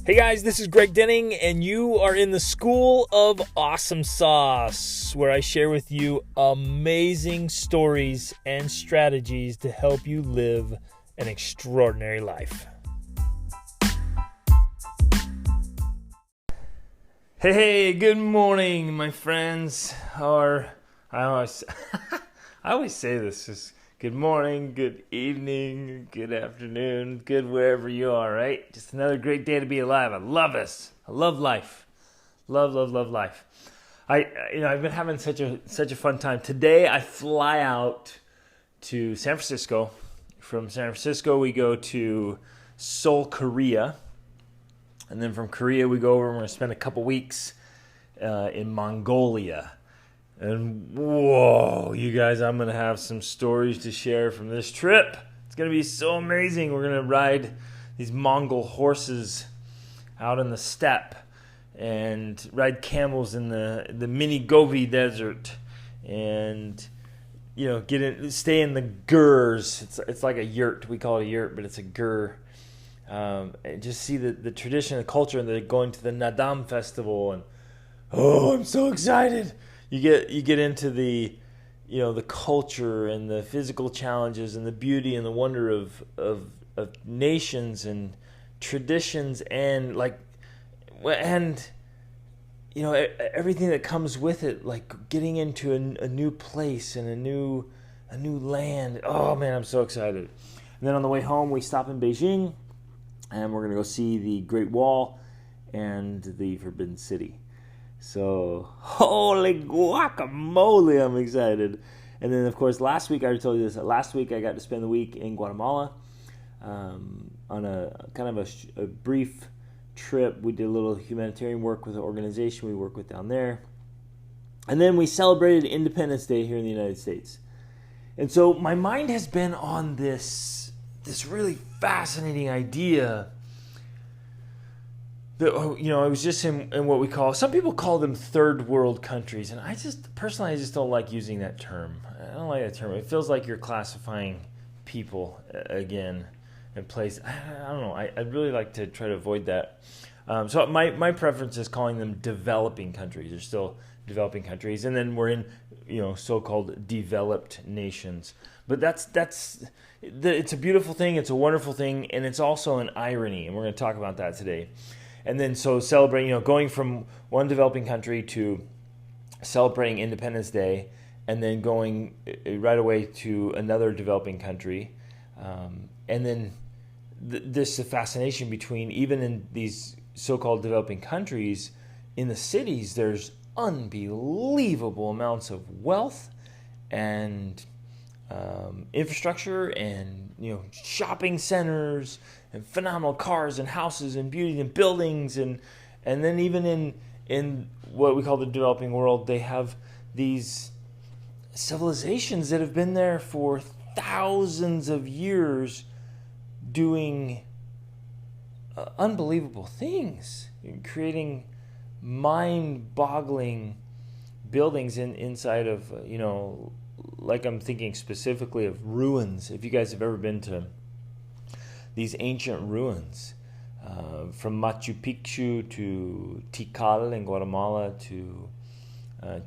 Hey guys, this is Greg Denning, and you are in the School of Awesome Sauce, where I share with you amazing stories and strategies to help you live an extraordinary life. Hey, good morning, my friends. I always say this, just good morning, good evening, good afternoon, good wherever you are, right? Just another great day to be alive. I love this. I love life. Love life. I've been having such a fun time. Today I fly out to San Francisco. From San Francisco we go to Seoul, Korea. And then from Korea we go over and we're going to spend a couple weeks in Mongolia. And whoa, you guys, I'm going to have some stories to share from this trip. It's going to be so amazing. We're going to ride these Mongol horses out in the steppe and ride camels in the mini Gobi desert and, stay in the gurs. It's like a yurt. We call it a yurt, but it's a gur. And just see the tradition, the culture, and they're going to the Nadam festival. And, I'm so excited. You get into the culture and the physical challenges and the beauty and the wonder of nations and traditions and everything that comes with it, like getting into a new place and a new land. Oh man, I'm so excited. And then on the way home we stop in Beijing and we're gonna go see the Great Wall and the Forbidden City. So, holy guacamole, I'm excited. And then, of course, last week, I already told you this, last week I got to spend the week in Guatemala on a kind of a brief trip. We did a little humanitarian work with an organization we work with down there. And then we celebrated Independence Day here in the United States. And so my mind has been on this really fascinating idea. I was just in what we call, some people call them third world countries, and I just don't like using that term. I don't like that term. It feels like you're classifying people again and place. I don't know. I'd really like to try to avoid that. So my preference is calling them developing countries. They're still developing countries, and then we're in so-called developed nations. But it's a beautiful thing. It's a wonderful thing, and it's also an irony, and we're going to talk about that today. And then so celebrating, going from one developing country to celebrating Independence Day and then going right away to another developing country. And then this fascination between, even in these so-called developing countries, in the cities, there's unbelievable amounts of wealth and infrastructure and shopping centers and phenomenal cars and houses and beauty and buildings and then even in what we call the developing world, they have these civilizations that have been there for thousands of years doing unbelievable things, creating mind-boggling buildings inside of like I'm thinking specifically of ruins. If you guys have ever been to these ancient ruins, from Machu Picchu to Tikal in Guatemala to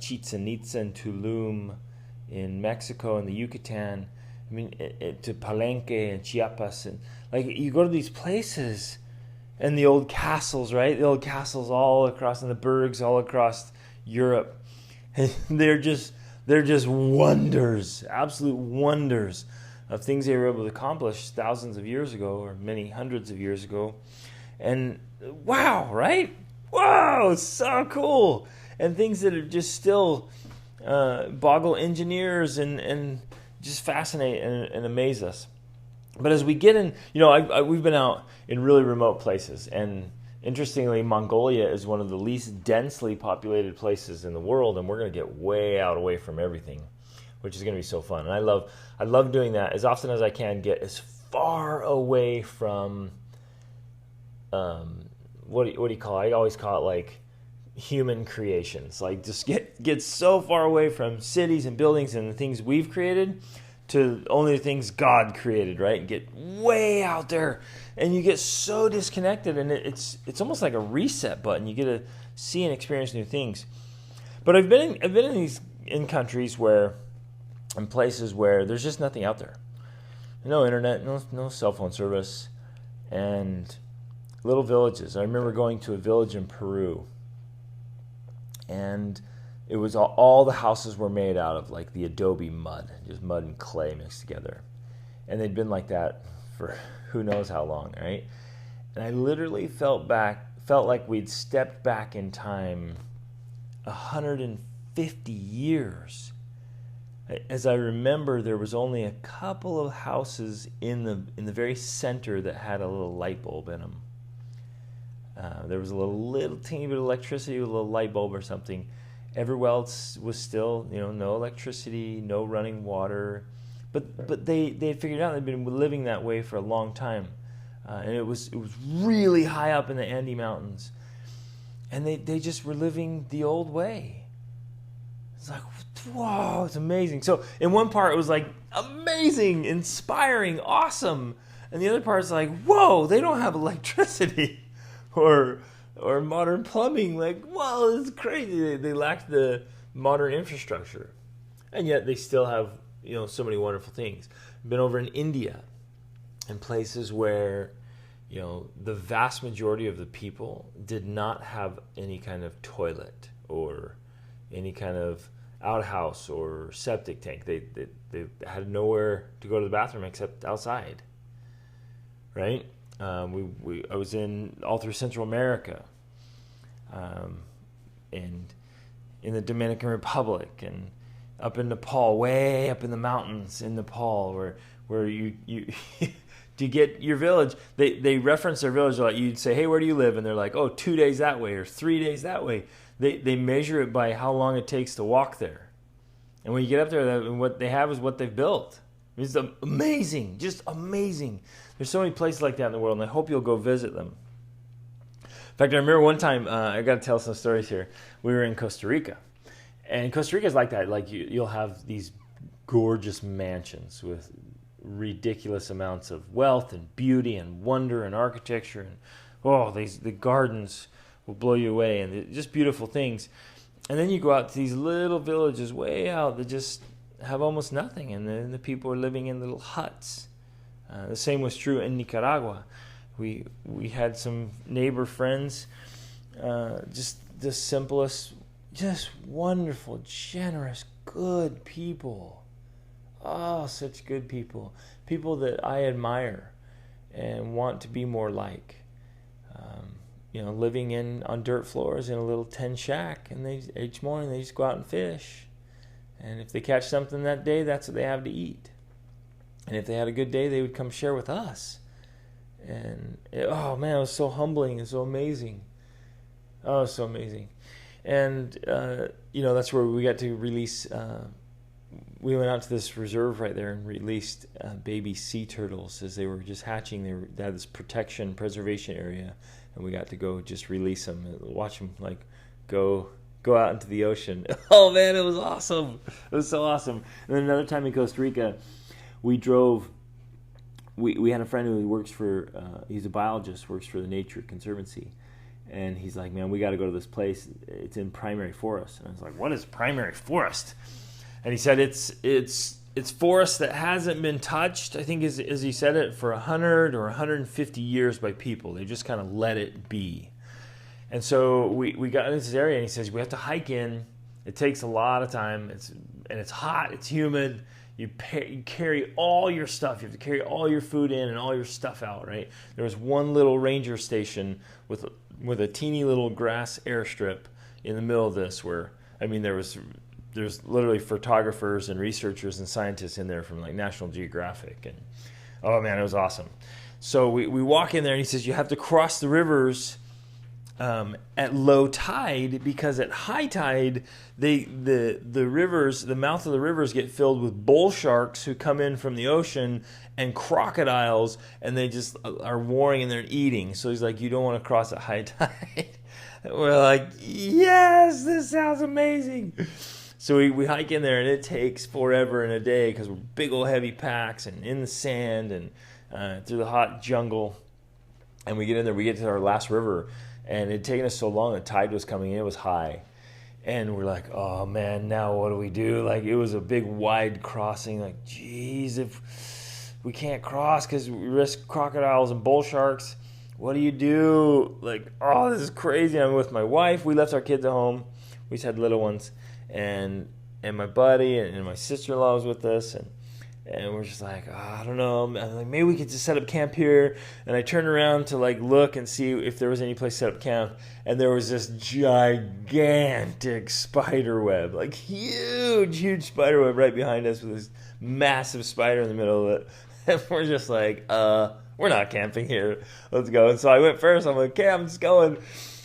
Chichen Itza and Tulum in Mexico and the Yucatan, to Palenque and Chiapas, and you go to these places and the old castles, right? The old castles all across in the Bergs, all across Europe, and they're just wonders, absolute wonders of things they were able to accomplish thousands of years ago or many hundreds of years ago. And wow, right? Wow, so cool. And things that are just still boggle engineers and just fascinate and amaze us. But as we get in, we've been out in really remote places. And interestingly, Mongolia is one of the least densely populated places in the world. And we're going to get way out away from everything, which is going to be so fun. And I love doing that as often as I can, get as far away from, what do you call it? I always call it like human creations. Like just get so far away from cities and buildings and the things we've created to only the things God created, right? And get way out there, and you get so disconnected, and it's almost like a reset button. You get to see and experience new things. But I've been in countries where, in places where there's just nothing out there. No internet, no cell phone service, and little villages. I remember going to a village in Peru, and it was all the houses were made out of like the adobe mud, just mud and clay mixed together. And they'd been like that for who knows how long, right? And I literally felt like we'd stepped back in time 150 years. As I remember, there was only a couple of houses in the very center that had a little light bulb in them. There was a little teeny bit of electricity with a little light bulb or something. Everywhere else was still, no electricity, no running water. But they had figured out they'd been living that way for a long time. And it was really high up in the Andes Mountains. And they just were living the old way. It's like, whoa, it's amazing. So in one part it was like amazing, inspiring, awesome. And the other part is like, whoa, they don't have electricity or modern plumbing. Like, whoa, this is crazy. They lack the modern infrastructure. And yet they still have, so many wonderful things. I've been over in India, in places where, the vast majority of the people did not have any kind of toilet or any kind of outhouse or septic tank. They had nowhere to go to the bathroom except outside, right? I was in all through Central America, and in the Dominican Republic, and up in Nepal, way up in the mountains in Nepal, where you to get your village, they reference their village a lot. You'd say, hey, where do you live? And they're like, 2 days that way or 3 days that way. They measure it by how long it takes to walk there. And when you get up there, what they have is what they've built. It's amazing, just amazing. There's so many places like that in the world, and I hope you'll go visit them. In fact, I remember one time, I got to tell some stories here. We were in Costa Rica. And Costa Rica is like that. Like you'll have these gorgeous mansions with ridiculous amounts of wealth and beauty and wonder and architecture. And the gardens will blow you away, and just beautiful things. And then you go out to these little villages way out that just have almost nothing, and then the people are living in little huts. The same was true in Nicaragua. We had some neighbor friends, just the simplest, just wonderful, generous, good people. Oh, such good people. People that I admire and want to be more like. Living on dirt floors in a little tin shack, and each morning they just go out and fish. And if they catch something that day, that's what they have to eat. And if they had a good day, they would come share with us. And it was so humbling and so amazing. Oh, so amazing. And that's where we got to release. We went out to this reserve right there and released baby sea turtles as they were just hatching. They had this preservation area, and we got to go just release them and watch them like go out into the ocean. Oh man, it was awesome! It was so awesome. And then another time in Costa Rica, we drove. We had a friend who works for. He's a biologist, works for the Nature Conservancy, and he's like, "Man, we got to go to this place. It's in primary forest." And I was like, "What is primary forest?" And he said it's forest that hasn't been touched, I think as he said it, for 100 or 150 years by people. They just kind of let it be. And so we got into this area, and he says, we have to hike in. It takes a lot of time. It's hot. It's humid. You carry all your stuff. You have to carry all your food in and all your stuff out, right? There was one little ranger station with a teeny little grass airstrip in the middle of this where, there's literally photographers and researchers and scientists in there from like National Geographic. And oh man, it was awesome. So we walk in there, and he says you have to cross the rivers at low tide, because at high tide the rivers, the mouth of the rivers, get filled with bull sharks who come in from the ocean, and crocodiles, and they just are warring and they're eating. So he's like, you don't want to cross at high tide. We're like, yes, this sounds amazing. So we hike in there, and it takes forever and a day because we're big old heavy packs and in the sand and through the hot jungle. And we get in there, we get to our last river, and it had taken us so long, the tide was coming in, it was high. And we're like, oh man, now what do we do? Like, it was a big wide crossing. Like, geez, if we can't cross because we risk crocodiles and bull sharks, what do you do? Like, oh, this is crazy. I'm with my wife. We left our kids at home. We just had little ones. And my buddy and my sister-in-law was with us. And we're just like, oh, I don't know. I'm like, maybe we could just set up camp here. And I turned around to like look and see if there was any place to set up camp. And there was this gigantic spider web, like huge spider web right behind us with this massive spider in the middle of it. And we're just like, we're not camping here. Let's go. And so I went first. I'm like, okay, I'm just going.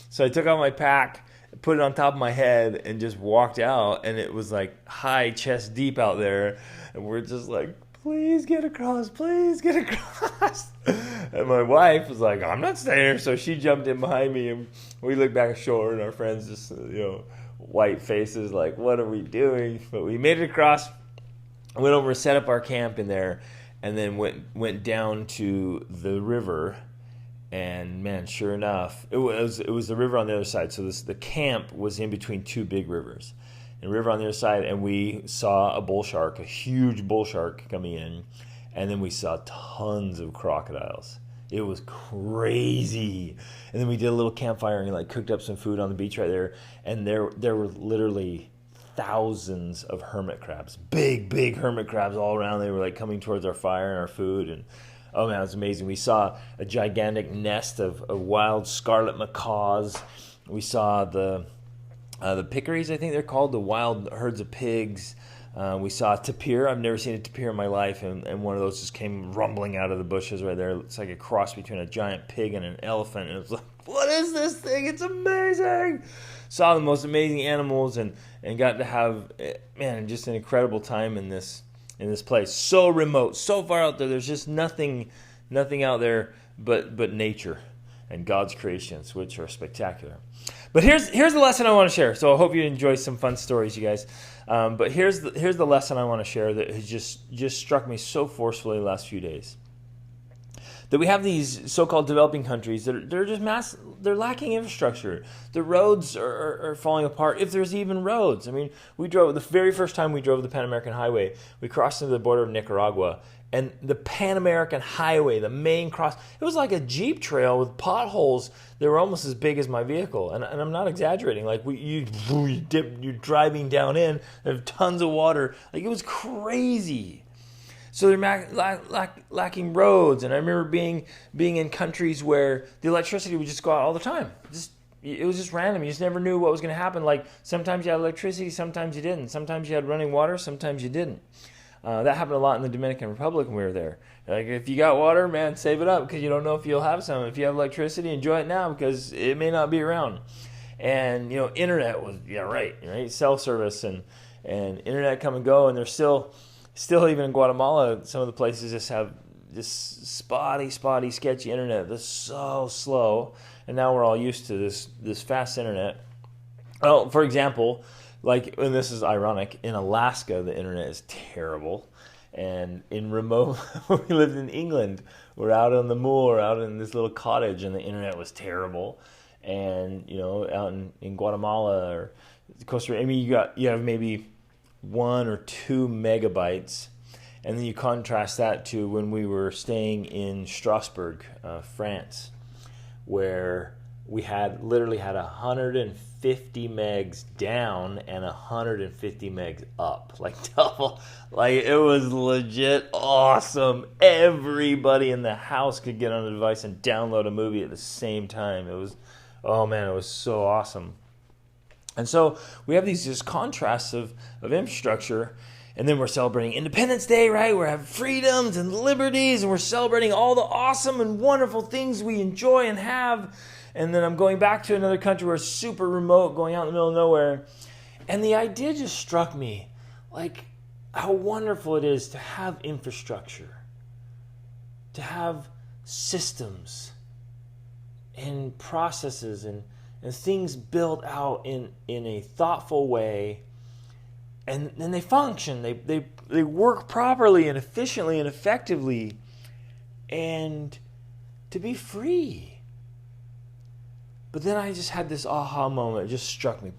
So I took off my pack, put it on top of my head, and just walked out. And it was like high, chest deep out there. And we're just like, please get across, please get across. And my wife was like, I'm not staying here. So she jumped in behind me, and we looked back ashore, and our friends just, white faces, like, what are we doing? But we made it across, went over, set up our camp in there, and then went down to the river. And man, sure enough, it was the river on the other side. So the camp was in between two big rivers. And river on the other side, and we saw a bull shark, a huge bull shark coming in, and then we saw tons of crocodiles. It was crazy. And then we did a little campfire and like cooked up some food on the beach right there, and there were literally thousands of hermit crabs, big hermit crabs all around. They were like coming towards our fire and our food, and oh man, it was amazing. We saw a gigantic nest of wild scarlet macaws. We saw the peccaries, I think they're called, the wild herds of pigs. We saw a tapir. I've never seen a tapir in my life, and one of those just came rumbling out of the bushes right there. It's like a cross between a giant pig and an elephant, and it was like, what is this thing? It's amazing! Saw the most amazing animals, and got to have, man, just an incredible time in this place. So remote, so far out there. There's just nothing out there but nature and God's creations, which are spectacular. But here's the lesson I want to share. So I hope you enjoy some fun stories, you guys. But here's the lesson I want to share that has just struck me so forcefully the last few days. That we have these so-called developing countries that they're just they're lacking infrastructure. The roads are falling apart, if there's even roads. I mean, the very first time we drove the Pan American Highway, we crossed into the border of Nicaragua, and the Pan American Highway, the main cross, it was like a Jeep trail with potholes that were almost as big as my vehicle. And I'm not exaggerating. Like, you're driving down in, there's tons of water. Like, it was crazy. So they're lacking roads. And I remember being in countries where the electricity would just go out all the time. It was just random. You just never knew what was going to happen. Like, sometimes you had electricity, sometimes you didn't. Sometimes you had running water, sometimes you didn't. That happened a lot in the Dominican Republic when we were there. Like, if you got water, man, save it up because you don't know if you'll have some. If you have electricity, enjoy it now because it may not be around. And, internet was, right? Cell service and internet come and go. And there's still even in Guatemala, some of the places just have this spotty, sketchy internet that's so slow. And now we're all used to this fast internet. Well, for example, like, and this is ironic, in Alaska, the internet is terrible. And in remote, we lived in England. We're out on the moor, out in this little cottage, and the internet was terrible. And, out in Guatemala or Costa Rica, I mean, you have maybe 1 or 2 megabytes. And then you contrast that to when we were staying in Strasbourg, France, where we literally had 150 megs down and 150 megs up, like double. Like, it was legit awesome. Everybody in the house could get on the device and download a movie at the same time. It was so awesome. And so we have these just contrasts of infrastructure. And then we're celebrating Independence Day, right? We're having freedoms and liberties, and we're celebrating all the awesome and wonderful things we enjoy and have. And then I'm going back to another country where it's super remote, going out in the middle of nowhere. And the idea just struck me, like, how wonderful it is to have infrastructure, to have systems and processes and things built out in a thoughtful way and they function. They work properly and efficiently and effectively, and to be free. But then I just had this aha moment. It just struck me.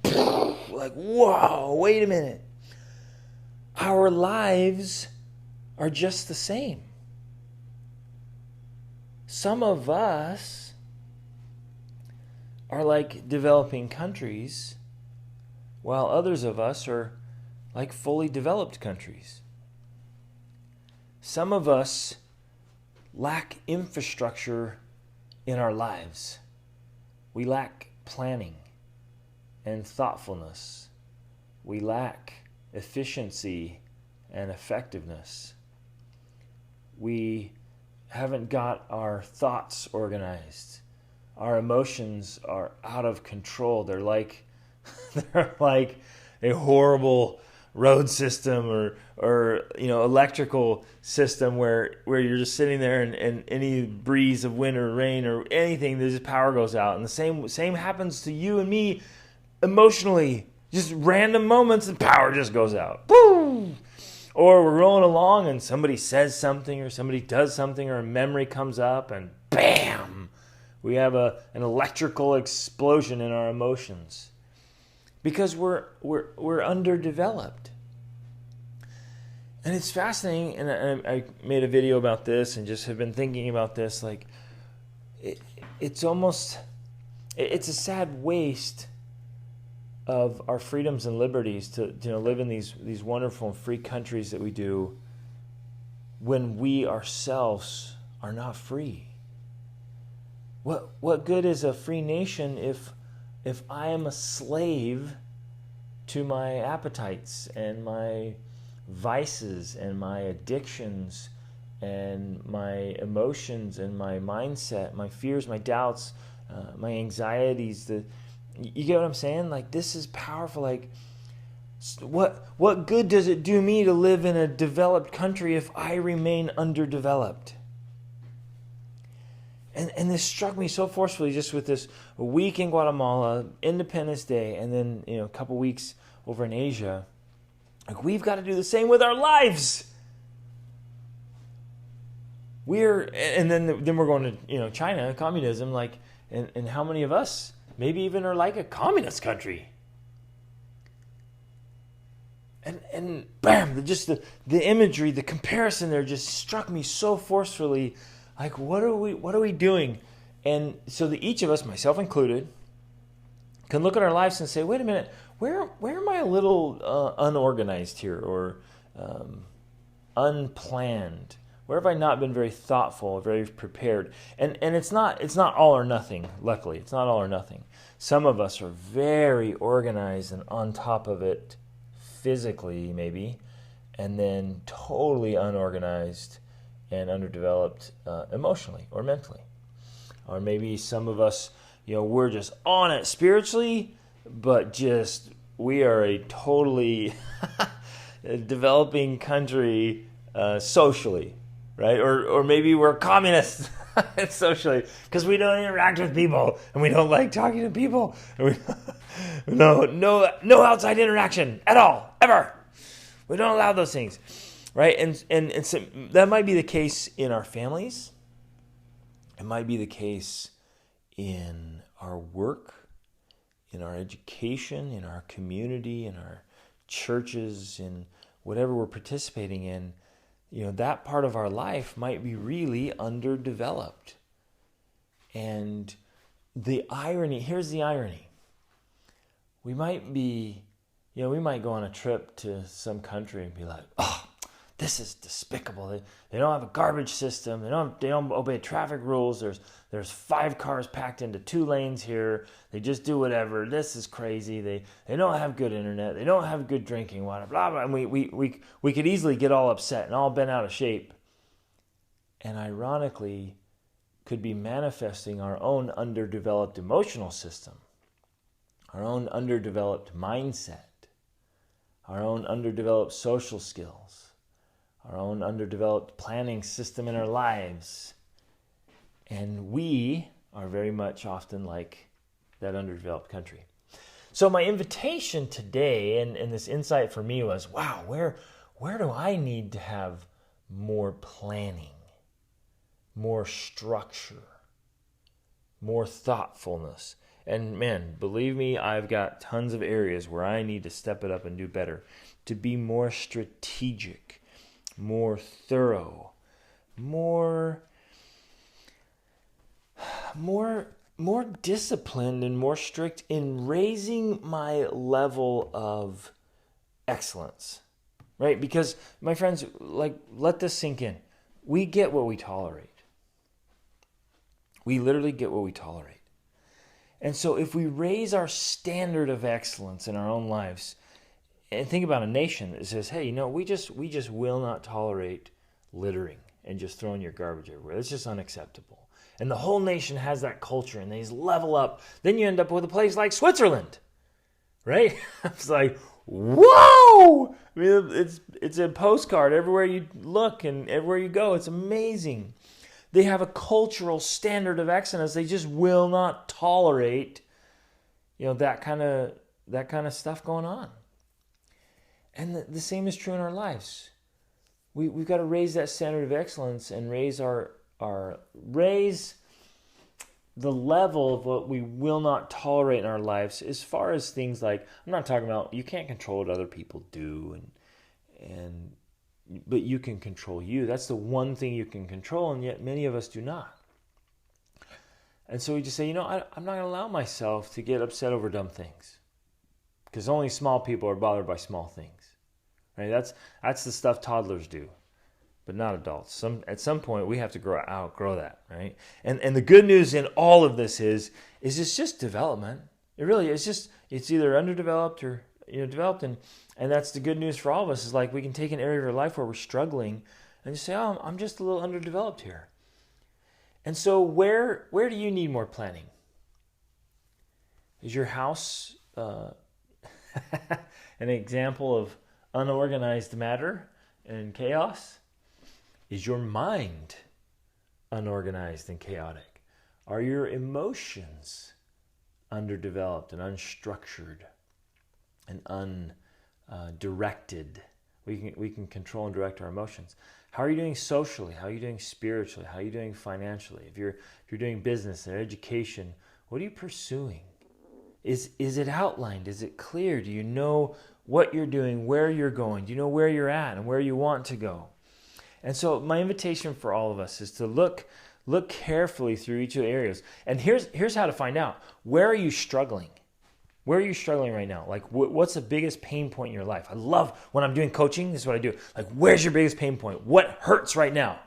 Like, whoa, wait a minute. Our lives are just the same. Some of us are like developing countries, while others of us are like fully developed countries. Some of us lack infrastructure in our lives. We lack planning and thoughtfulness. We lack efficiency and effectiveness. We haven't got our thoughts organized. Our emotions are out of control. They're like a horrible road system or electrical system where you're just sitting there and any breeze of wind or rain or anything, there's just power goes out. And the same happens to you and me emotionally. Just random moments and power just goes out. Boom! Or we're rolling along and somebody says something or somebody does something or a memory comes up and bam! We have an electrical explosion in our emotions. Because we're underdeveloped. And it's fascinating, and I made a video about this and just have been thinking about this. Like, it's a sad waste of our freedoms and liberties to live in these wonderful and free countries that we do when we ourselves are not free. What good is a free nation if I am a slave to my appetites and my vices and my addictions and my emotions and my mindset, my fears, my doubts, my anxieties? You get what I'm saying? Like, this is powerful. Like, what good does it do me to live in a developed country if I remain underdeveloped? And this struck me so forcefully just with this week in Guatemala, Independence Day, and then a couple weeks over in Asia. Like, we've got to do the same with our lives. And then we're going to China, communism, like, and how many of us maybe even are like a communist country? And bam, just the imagery, the comparison there just struck me so forcefully. Like, what are we doing? And so that each of us, myself included, can look at our lives and say, wait a minute, where am I a little unorganized here or unplanned? Where have I not been very thoughtful, very prepared? And it's not all or nothing, luckily. It's not all or nothing. Some of us are very organized and on top of it physically, maybe, and then totally unorganized and underdeveloped emotionally or mentally. Or maybe some of us, we're just on it spiritually, but we are a totally developing country socially, right? Or maybe we're communists socially because we don't interact with people and we don't like talking to people. And no outside interaction at all, ever. We don't allow those things. Right, and so that might be the case in our families. It might be the case in our work, in our education, in our community, in our churches, in whatever we're participating in. That part of our life might be really underdeveloped. And here's the irony. We might go on a trip to some country and be like, oh, this is despicable. They don't have a garbage system. They don't obey traffic rules. There's 5 cars packed into 2 lanes here. They just do whatever. This is crazy. They don't have good internet. They don't have good drinking water. Blah blah. And we could easily get all upset and all bent out of shape. And ironically, could be manifesting our own underdeveloped emotional system, our own underdeveloped mindset, our own underdeveloped social skills, our own underdeveloped planning system in our lives. And we are very much often like that underdeveloped country. So my invitation today and this insight for me was, wow, where do I need to have more planning, more structure, more thoughtfulness? And man, believe me, I've got tons of areas where I need to step it up and do better, to be more strategic, more thorough, more disciplined and more strict in raising my level of excellence, right? Because my friends, like, let this sink in. We get what we tolerate. We literally get what we tolerate. And so if we raise our standard of excellence in our own lives, and think about a nation that says, hey, we just will not tolerate littering and just throwing your garbage everywhere. It's just unacceptable. And the whole nation has that culture, and they just level up. Then you end up with a place like Switzerland, right? It's like, whoa! I mean, it's a postcard everywhere you look and everywhere you go. It's amazing. They have a cultural standard of excellence. They just will not tolerate, that kind of stuff going on. And the same is true in our lives. We've got to raise that standard of excellence and raise the level of what we will not tolerate in our lives, as far as things like, I'm not talking about, you can't control what other people do, but you can control you. That's the one thing you can control, and yet many of us do not. And so we just say, I'm not going to allow myself to get upset over dumb things, because only small people are bothered by small things. Right? That's the stuff toddlers do, but not adults. At some point, we have to outgrow that, right? And the good news in all of this is it's just development. It really is it's either underdeveloped or developed, and that's the good news for all of us. Is like we can take an area of our life where we're struggling and just say, oh, I'm just a little underdeveloped here. And so where do you need more planning? Is your house an example of unorganized matter and chaos? Is your mind unorganized and chaotic? Are your emotions underdeveloped and unstructured and undirected? We can control and direct our emotions. How are you doing socially? How are you doing spiritually? How are you doing financially? If you're doing business and education, what are you pursuing? Is it outlined? Is it clear? Do you know what you're doing, where you're going? Do you know where you're at and where you want to go? And so my invitation for all of us is to look carefully through each of the areas. And here's how to find out. Where are you struggling? Where are you struggling right now? Like, what's the biggest pain point in your life? I love when I'm doing coaching, this is what I do. Like, where's your biggest pain point? What hurts right now?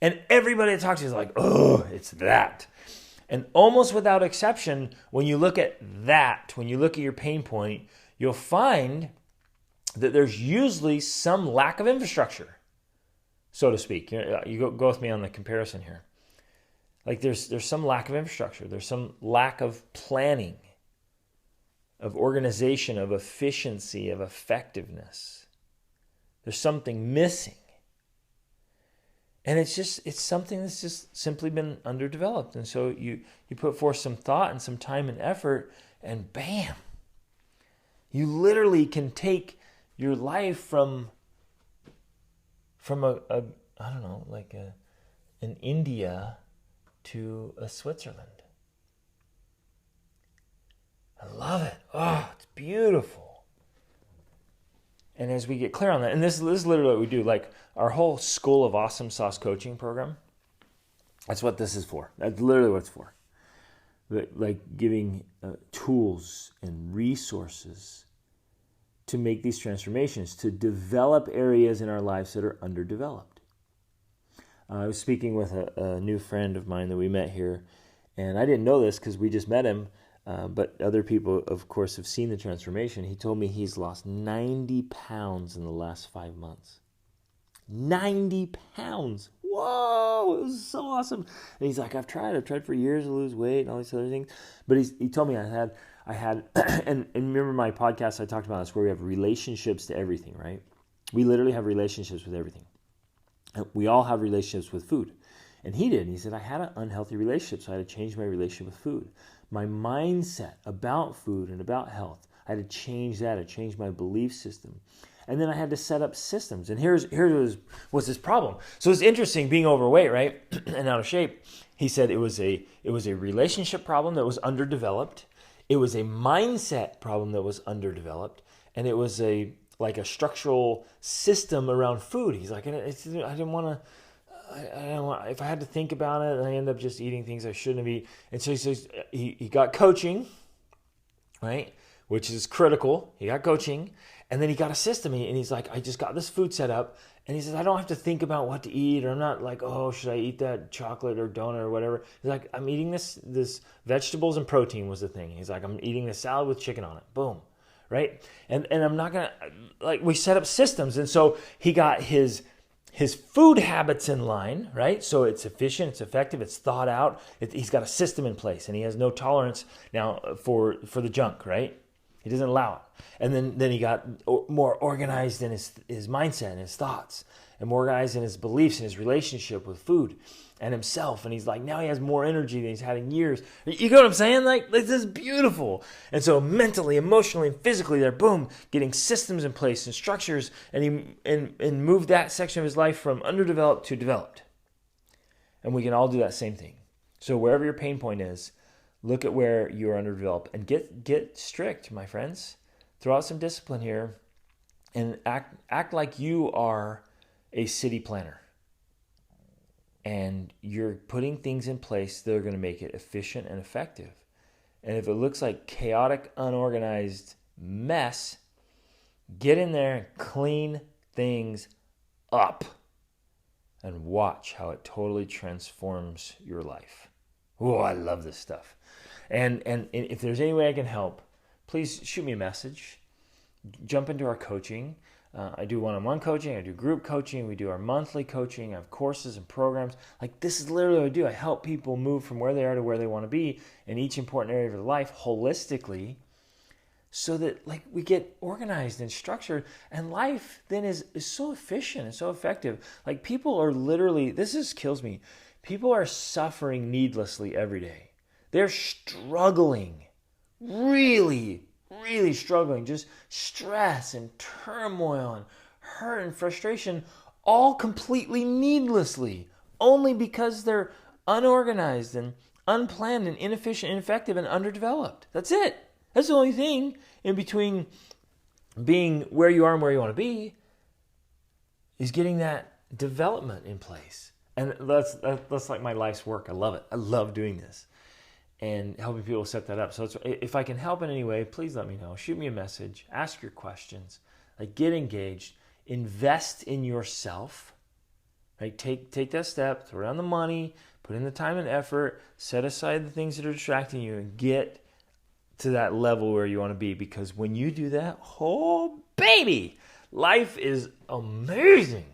And everybody that talks to you is like, oh, it's that. And almost without exception, when you look at your pain point, you'll find that there's usually some lack of infrastructure, so to speak. You go with me on the comparison here. Like there's some lack of infrastructure. There's some lack of planning, of organization, of efficiency, of effectiveness. There's something missing. And it's something that's just simply been underdeveloped. And so you put forth some thought and some time and effort, and bam, you literally can take your life from an India to a Switzerland. I love it. Oh, it's beautiful. And as we get clear on that, and this is literally what we do, like our whole School of Awesome Sauce coaching program, that's what this is for. That's literally what it's for. Like giving tools and resources to make these transformations, to develop areas in our lives that are underdeveloped. I was speaking with a new friend of mine that we met here, and I didn't know this because we just met him, but other people, of course, have seen the transformation. He told me he's lost 90 pounds in the last 5 months. 90 pounds. Whoa, it was so awesome. And he's like, I've tried for years to lose weight and all these other things. But he told me I had, and remember my podcast, I talked about this, where we have relationships to everything, right? We literally have relationships with everything. We all have relationships with food. And he did. He said, I had an unhealthy relationship, so I had to change my relationship with food. My mindset about food and about health, I had to change that. I changed my belief system. And then I had to set up systems. And here was this problem. So it's interesting being overweight, right? And out of shape. He said it was a relationship problem that was underdeveloped. It was a mindset problem that was underdeveloped. And it was a structural system around food. He's like, I don't want, if I had to think about it, I end up just eating things I shouldn't eat. And so he says he got coaching, right? Which is critical. He got coaching. And then he got a system, and he's like, I just got this food set up. And he says, I don't have to think about what to eat, or I'm not like, oh, should I eat that chocolate or donut or whatever. He's like, I'm eating this vegetables and protein was the thing. He's like, I'm eating this salad with chicken on it. Boom. Right? And I'm not going to, we set up systems. And so he got his food habits in line, right? So it's efficient, it's effective, it's thought out. He's got a system in place, and he has no tolerance now for the junk, right? He doesn't allow it. And then he got more organized in his mindset and his thoughts, and more organized in his beliefs and his relationship with food and himself. And he's like, now he has more energy than he's had in years. You know what I'm saying? Like, this is beautiful. And so mentally, emotionally, and physically, they're boom, getting systems in place and structures, and he moved that section of his life from underdeveloped to developed. And we can all do that same thing. So wherever your pain point is, look at where you're underdeveloped and get strict, my friends. Throw out some discipline here and act like you are a city planner. And you're putting things in place that are going to make it efficient and effective. And if it looks like chaotic, unorganized mess, get in there and clean things up and watch how it totally transforms your life. Oh, I love this stuff. And if there's any way I can help, please shoot me a message. Jump into our coaching. I do one-on-one coaching. I do group coaching. We do our monthly coaching. I have courses and programs. Like, this is literally what I do. I help people move from where they are to where they want to be in each important area of their life holistically, so that we get organized and structured, and life then is so efficient and so effective. Like, people are literally, kills me. People are suffering needlessly every day. They're struggling, really, really struggling. Just stress and turmoil and hurt and frustration, all completely needlessly, only because they're unorganized and unplanned and inefficient, ineffective, and underdeveloped. That's it. That's the only thing in between being where you are and where you want to be, is getting that development in place. And that's like my life's work. I love it. I love doing this and helping people set that up. So if I can help in any way, please let me know. Shoot me a message. Ask your questions. Get engaged. Invest in yourself. Right? Take that step. Throw down the money. Put in the time and effort. Set aside the things that are distracting you and get to that level where you want to be. Because when you do that, oh baby, life is amazing.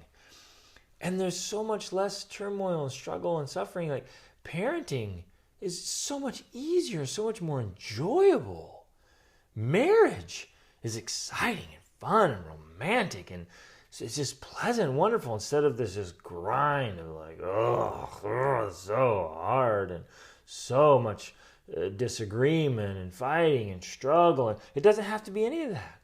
And there's so much less turmoil and struggle and suffering. Like, parenting is so much easier, so much more enjoyable. Marriage is exciting and fun and romantic, and it's just pleasant and wonderful, instead of this just grind of it's so hard and so much disagreement and fighting and struggle. And it doesn't have to be any of that,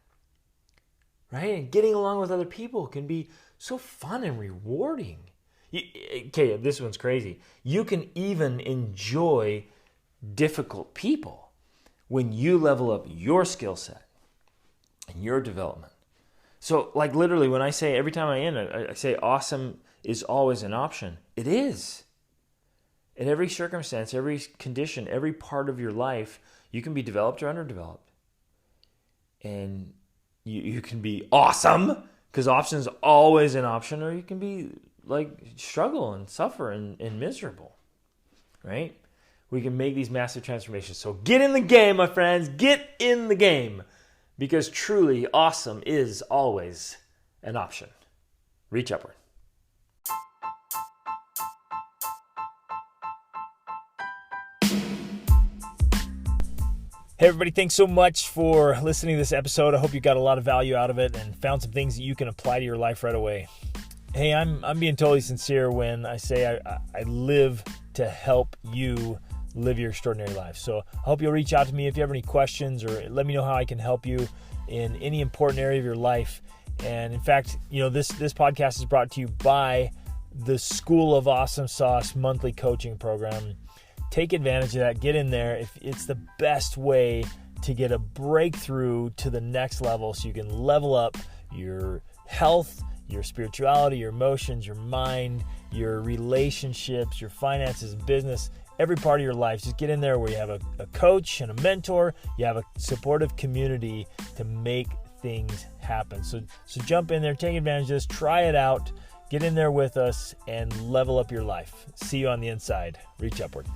right? And getting along with other people can be so fun and rewarding. Okay, this one's crazy. You can even enjoy difficult people when you level up your skill set and your development. So, literally, when I say, every time I end it, I say awesome is always an option. It is. In every circumstance, every condition, every part of your life, you can be developed or underdeveloped. And you can be awesome, because option is always an option, or you can be struggle and suffer and miserable, right? We can make these massive transformations. So get in the game, my friends. Get in the game, because truly awesome is always an option. Reach upward. Hey everybody, thanks so much for listening to this episode. I hope you got a lot of value out of it and found some things that you can apply to your life right away. Hey, I'm being totally sincere when I say I live to help you live your extraordinary life. So I hope you'll reach out to me if you have any questions, or let me know how I can help you in any important area of your life. And in fact, this podcast is brought to you by the School of Awesome Sauce monthly coaching program. Take advantage of that. Get in there. It's the best way to get a breakthrough to the next level so you can level up your health, your spirituality, your emotions, your mind, your relationships, your finances, business, every part of your life. Just get in there where you have a coach and a mentor, you have a supportive community to make things happen. So jump in there, take advantage of this, try it out, get in there with us, and level up your life. See you on the inside. Reach upward.